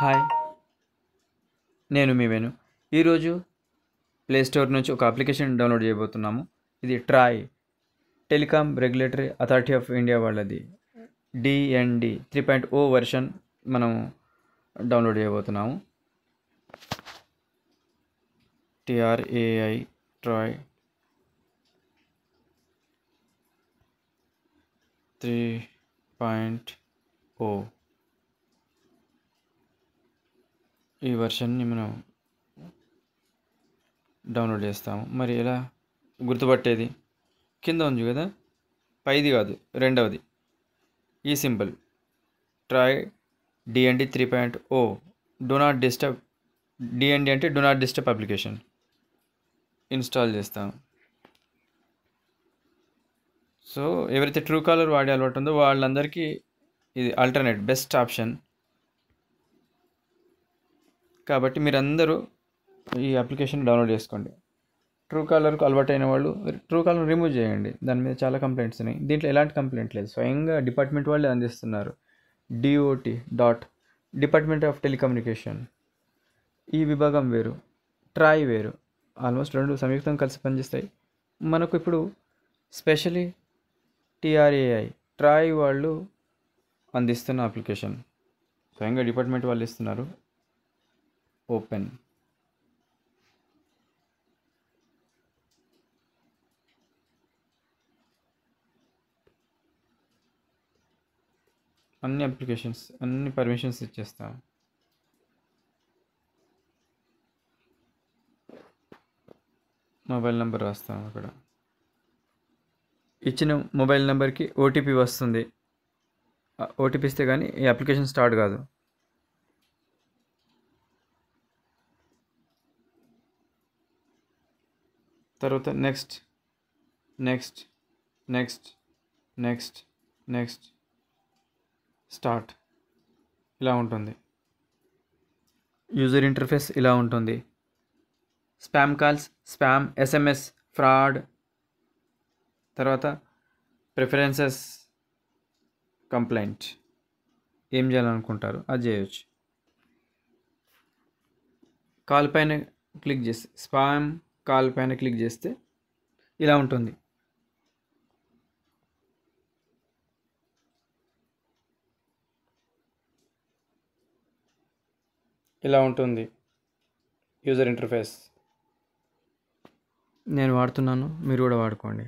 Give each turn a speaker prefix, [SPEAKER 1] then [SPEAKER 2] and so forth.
[SPEAKER 1] Hi, నేను మీ వేణు. ఈరోజు play store నుంచి ఒక అప్లికేషన్ డౌన్లోడ్ చేయబోతున్నాము. ఇది Troy telecom regulatory authority of India వాళ్ళది DND 3.0 వెర్షన్ మనం డౌన్లోడ్ చేయబోతున్నాము. ట్రాయ్ 3.0 ఈ వెర్షన్ని మనం డౌన్లోడ్ చేస్తాము. మరి ఎలా గుర్తుపట్టేది? కింద ఉంది కదా, పైది కాదు, రెండవది ఈ symbol try DND 3.0 do not disturb. DND అంటే do not disturb application. Install చేస్తాం. సో ఎవరైతే ట్రూ కాలర్ వాడే అలవాటు ఉందో వాళ్ళందరికీ ఇది ఆల్టర్నేట్ బెస్ట్ ఆప్షన్. కాబట్టి మీరందరూ ఈ అప్లికేషన్ డౌన్లోడ్ చేసుకోండి. ట్రూ కాలర్కు అలవాటైన వాళ్ళు ట్రూ కాలర్ రిమూవ్ చేయండి. దాని మీద చాలా కంప్లైంట్స్ ఉన్నాయి. దీంట్లో ఎలాంటి కంప్లైంట్ లేదు, స్వయంగా డిపార్ట్మెంట్ వాళ్ళే అందిస్తున్నారు. Department of telecommunication. ఈ విభాగం వేరు, ట్రాయ్ వేరు. ఆల్మోస్ట్ రెండు సంయుక్తంగా కలిసి పనిచేస్తాయి. మనకు ఇప్పుడు స్పెషలీ ట్రాయ్ వాళ్ళు అందిస్తున్న అప్లికేషన్ స్వయంగా డిపార్ట్మెంట్ వాళ్ళు ఇస్తున్నారు. ఓపెన్. అన్ని అప్లికేషన్స్, అన్ని పర్మిషన్స్ ఇచ్చేస్తాం. మొబైల్ నెంబర్ రాస్తాం. అక్కడ ఇచ్చిన మొబైల్ నెంబర్కి OTP వస్తుంది. OTP ఇస్తే కానీ ఈ అప్లికేషన్ స్టార్ట్ కాదు. తర్వాత next next next next next start ఇలా ఉంటుంది. యూజర్ ఇంటర్ఫేస్ ఇలా ఉంటుంది. Spam calls, spam SMS, fraud, తర్వాత ప్రిఫరెన్సెస్, కంప్లైంట్. ఏం చేయాలనుకుంటారు అది చేయొచ్చు. కాల్ పైన క్లిక్ చేస్తే, స్పామ్ కాల్ పైన క్లిక్ చేస్తే ఇలా ఉంటుంది. ఇలా ఉంటుంది యూజర్ ఇంటర్ఫేస్. నేను వాడుతున్నాను, మీరు కూడా వాడుకోండి.